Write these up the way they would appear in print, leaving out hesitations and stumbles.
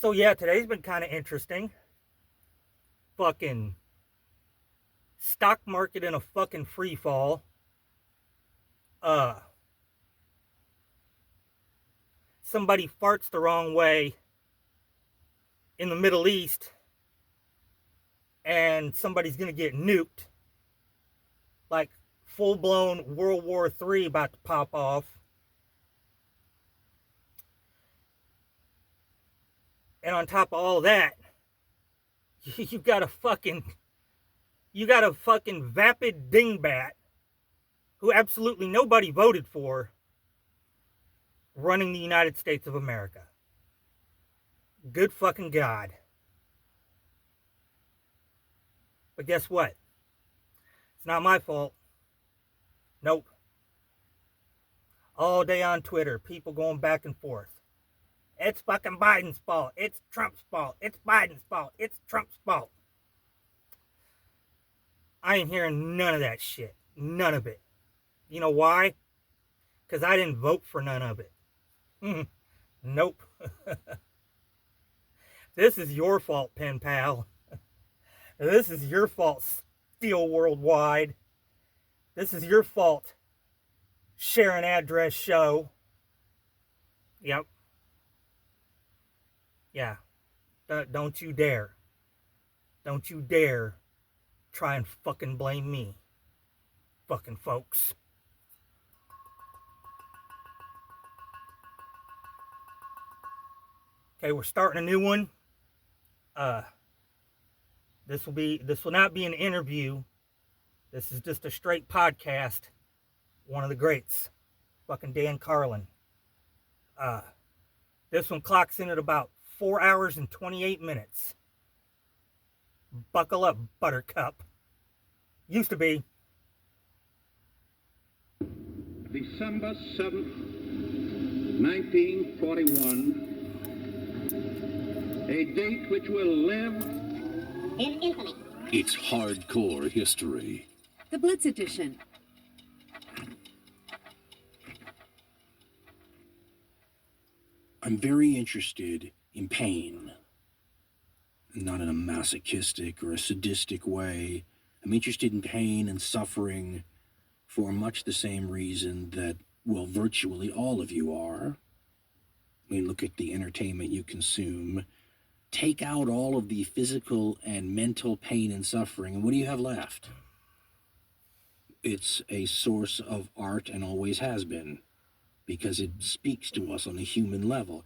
So yeah, today's been kind of interesting. Fucking stock market in a fucking free fall. Uh, Somebody farts the wrong way in the Middle East, and somebody's gonna get nuked, like full blown World War III about to pop off. And on top of all that, you got a fucking vapid dingbat who absolutely nobody voted for running the United States of America. Good fucking God. But guess what? It's not my fault. Nope. All day on Twitter, people going back and forth. It's fucking Biden's fault. It's Trump's fault. It's Biden's fault. It's Trump's fault. I ain't hearing none of that shit. None of it. You know why? Because I didn't vote for none of it. Nope. This is your fault, pen pal. This is your fault, Steel Worldwide. This is your fault, Share an Address Show. Yep. Yeah. Don't you dare. Don't you dare try and fucking blame me. Fucking folks. Okay, we're starting a new one. This will not be an interview. This is just a straight podcast. One of the greats, fucking Dan Carlin. This one clocks in at about 4 hours and 28 minutes. Buckle up, Buttercup. Used to be. December 7th, 1941. A date which will live in infamy. It's hardcore history. The Blitz edition. I'm very interested in pain. Not in a masochistic or a sadistic way. I'm interested in pain and suffering for much the same reason that, well, virtually all of you are. I mean, look at the entertainment you consume. Take out all of the physical and mental pain and suffering, and what do you have left? It's a source of art and always has been, because it speaks to us on a human level.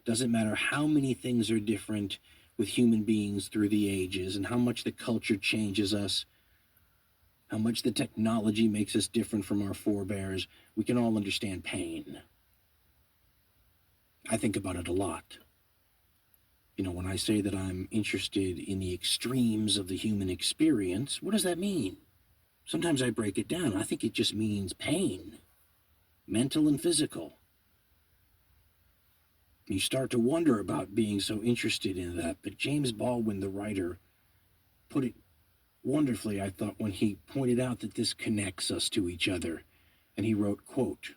Doesn't matter how many things are different with human beings through the ages and how much the culture changes us, how much the technology makes us different from our forebears, we can all understand pain. I think about it a lot. You know, when I say that I'm interested in the extremes of the human experience, what does that mean? Sometimes I break it down. I think it just means pain, mental and physical. You start to wonder about being so interested in that, but James Baldwin, the writer, put it wonderfully, I thought, when he pointed out that this connects us to each other. And he wrote, quote,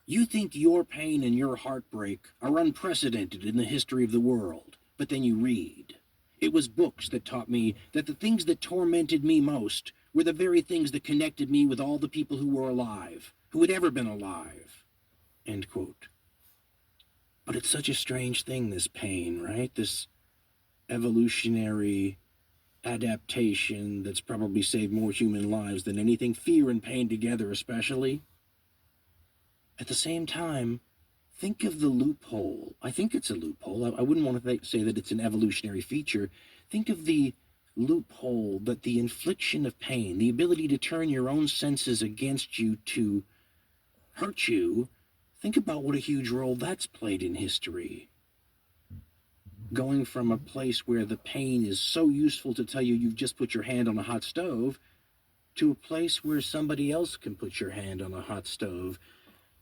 "You think your pain and your heartbreak are unprecedented in the history of the world, but then you read. It was books that taught me that the things that tormented me most were the very things that connected me with all the people who were alive, who had ever been alive." End quote. But it's such a strange thing, this pain, right? This evolutionary adaptation that's probably saved more human lives than anything, fear and pain together especially. At the same time, think of the loophole. I think it's a loophole. I wouldn't want to say that it's an evolutionary feature. Think of the loophole that the infliction of pain, the ability to turn your own senses against you to hurt you, think about what a huge role that's played in history. Going from a place where the pain is so useful to tell you you've just put your hand on a hot stove to a place where somebody else can put your hand on a hot stove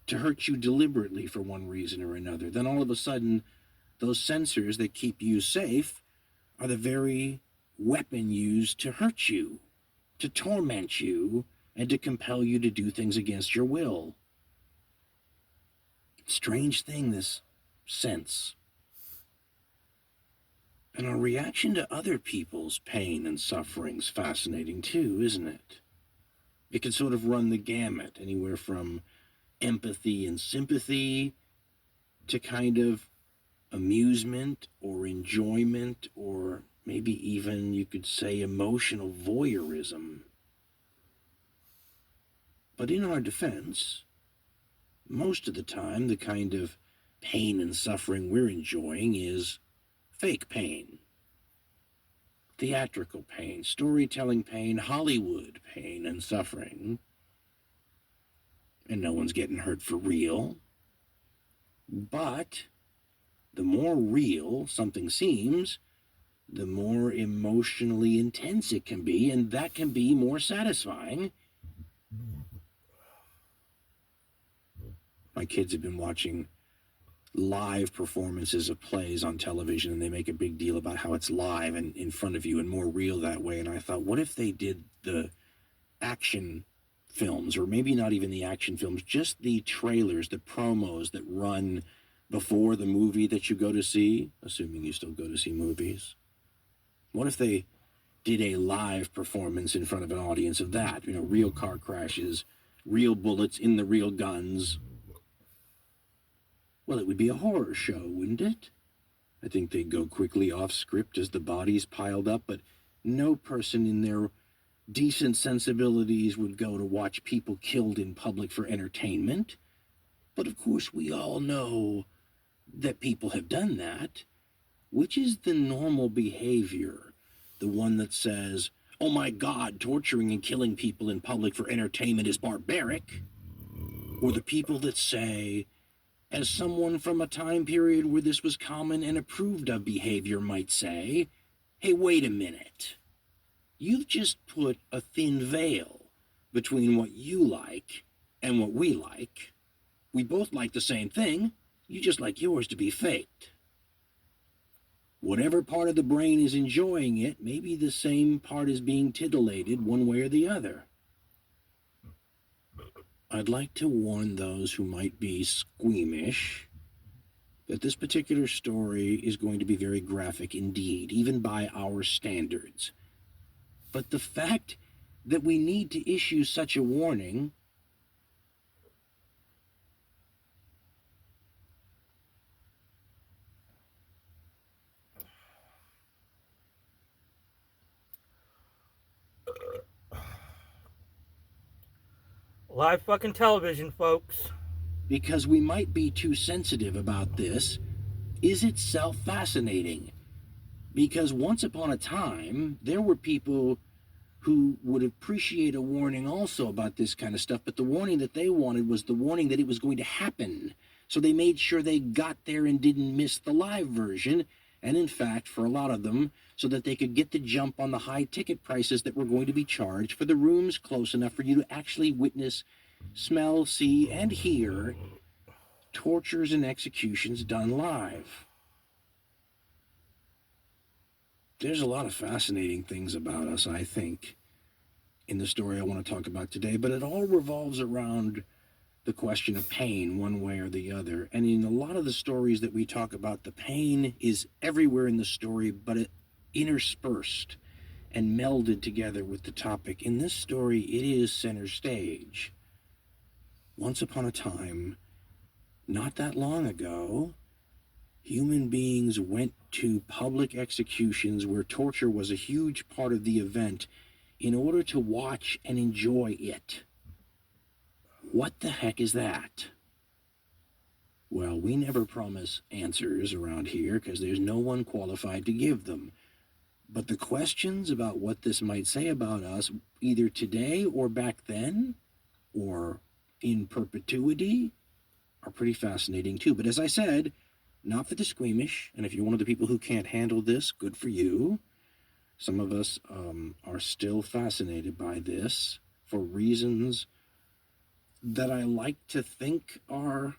to hurt you deliberately for one reason or another. Then all of a sudden, those sensors that keep you safe are the very weapon used to hurt you, to torment you, and to compel you to do things against your will. Strange thing, this sense. And our reaction to other people's pain and suffering's fascinating too, isn't it? It can sort of run the gamut, anywhere from empathy and sympathy to kind of amusement or enjoyment, or maybe even you could say emotional voyeurism. But in our defense, most of the time the kind of pain and suffering we're enjoying is fake pain. Theatrical pain, storytelling pain, Hollywood pain and suffering. And no one's getting hurt for real. But the more real something seems, the more emotionally intense it can be, and that can be more satisfying. My kids have been watching live performances of plays on television, and they make a big deal about how it's live and in front of you and more real that way. And I thought, what if they did the action films, or maybe not even the action films, just the trailers, the promos that run before the movie that you go to see, assuming you still go to see movies? What if they did a live performance in front of an audience of that? You know, real car crashes, real bullets in the real guns. Well, it would be a horror show, wouldn't it? I think they'd go quickly off script as the bodies piled up, but no person in their decent sensibilities would go to watch people killed in public for entertainment. But of course, we all know that people have done that. Which is the normal behavior? The one that says, oh my God, torturing and killing people in public for entertainment is barbaric? Or the people that say, as someone from a time period where this was common and approved of behavior might say, hey, wait a minute. You've just put a thin veil between what you like and what we like. We both like the same thing. You just like yours to be faked. Whatever part of the brain is enjoying it, maybe the same part is being titillated one way or the other. I'd like to warn those who might be squeamish that this particular story is going to be very graphic indeed, even by our standards. But the fact that we need to issue such a warning Live fucking television, folks. because we might be too sensitive about this is itself fascinating. Because once upon a time, there were people who would appreciate a warning also about this kind of stuff, but the warning that they wanted was the warning that it was going to happen. So they made sure they got there and didn't miss the live version, and in fact, for a lot of them, so that they could get the jump on the high ticket prices that were going to be charged for the rooms close enough for you to actually witness, smell, see, and hear tortures and executions done live. There's a lot of fascinating things about us, I think, in the story I want to talk about today, but it all revolves around the question of pain, one way or the other. And in a lot of the stories that we talk about, the pain is everywhere in the story, but it interspersed and melded together with the topic. In this story, it is center stage. Once upon a time, not that long ago, human beings went to public executions where torture was a huge part of the event in order to watch and enjoy it. What the heck is that? Well, we never promise answers around here because there's no one qualified to give them. But the questions about what this might say about us, either today or back then, or in perpetuity, are pretty fascinating too. But as I said, not for the squeamish, and if you're one of the people who can't handle this, good for you. Some of us are still fascinated by this for reasons that I like to think are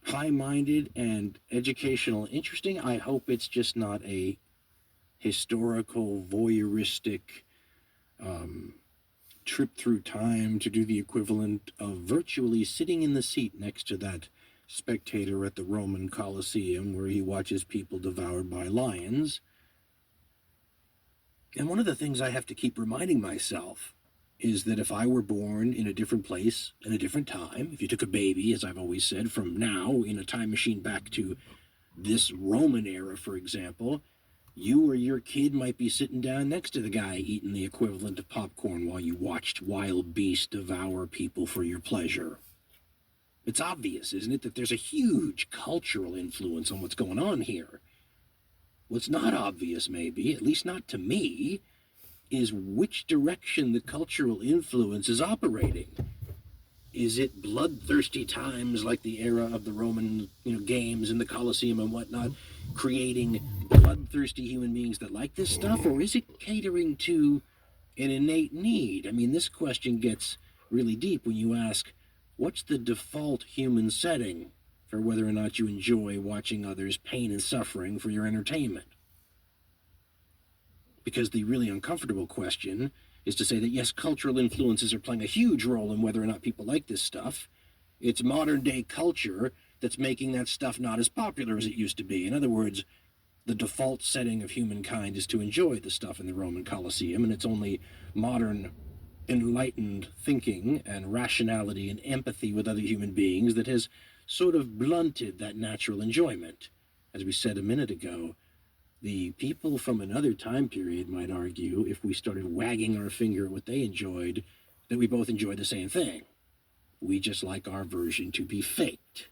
high-minded and educational and interesting. I hope it's just not a historical, voyeuristic trip through time to do the equivalent of virtually sitting in the seat next to that spectator at the Roman Colosseum where he watches people devoured by lions And one of the things I have to keep reminding myself is that if I were born in a different place, in a different time, if you took a baby, as I've always said, from now in a time machine back to this Roman era, for example, you or your kid might be sitting down next to the guy eating the equivalent of popcorn while you watched wild beasts devour people for your pleasure. It's obvious, isn't it, that there's a huge cultural influence on what's going on here. What's not obvious, maybe, at least not to me, is which direction the cultural influence is operating. Is it bloodthirsty times like the era of the Roman, games in the Colosseum and whatnot, creating bloodthirsty human beings that like this stuff, or is it catering to an innate need? I mean, this question gets really deep when you ask, what's the default human setting for whether or not you enjoy watching others' pain and suffering for your entertainment? Because the really uncomfortable question is to say that, yes, cultural influences are playing a huge role in whether or not people like this stuff. It's modern-day culture that's making that stuff not as popular as it used to be. In other words, the default setting of humankind is to enjoy the stuff in the Roman Colosseum, and it's only modern, enlightened thinking and rationality and empathy with other human beings that has sort of blunted that natural enjoyment. As we said a minute ago, the people from another time period might argue, if we started wagging our finger at what they enjoyed, that we both enjoy the same thing. We just like our version to be faked.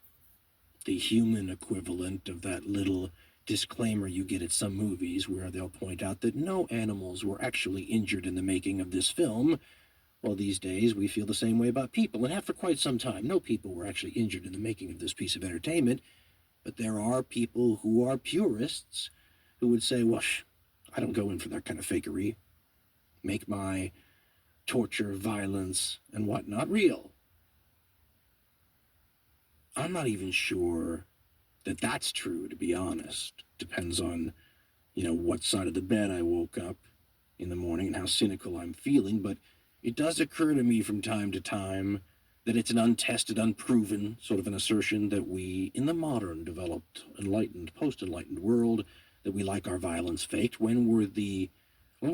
The human equivalent of that little disclaimer you get at some movies where they'll point out that no animals were actually injured in the making of this film. Well, these days we feel the same way about people, and have for quite some time. No people were actually injured in the making of this piece of entertainment, but there are people who are purists who would say, well, I don't go in for that kind of fakery. Make my torture, violence, and whatnot real. I'm not even sure that that's true, to be honest. Depends on, what side of the bed I woke up in the morning and how cynical I'm feeling, but it does occur to me from time to time that it's an untested, unproven sort of an assertion that we, in the modern, developed, enlightened, post-enlightened world, that we like our violence faked. When was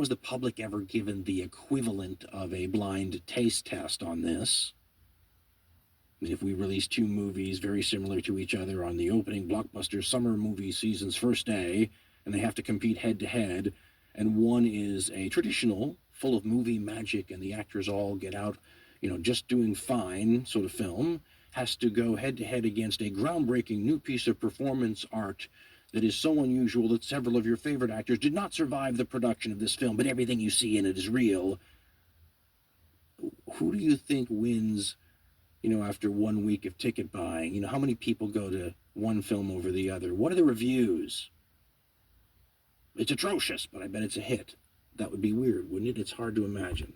the public ever given the equivalent of a blind taste test on this? I mean, if we release two movies very similar to each other on the opening blockbuster summer movie season's first day, and they have to compete head-to-head, and one is a traditional, full of movie magic, and the actors all get out, just doing fine sort of film, has to go head-to-head against a groundbreaking new piece of performance art that is so unusual that several of your favorite actors did not survive the production of this film, but everything you see in it is real. Who do you think wins, after 1 week of ticket buying? How many people go to one film over the other? What are the reviews? It's atrocious, but I bet it's a hit. That would be weird, wouldn't it? It's hard to imagine.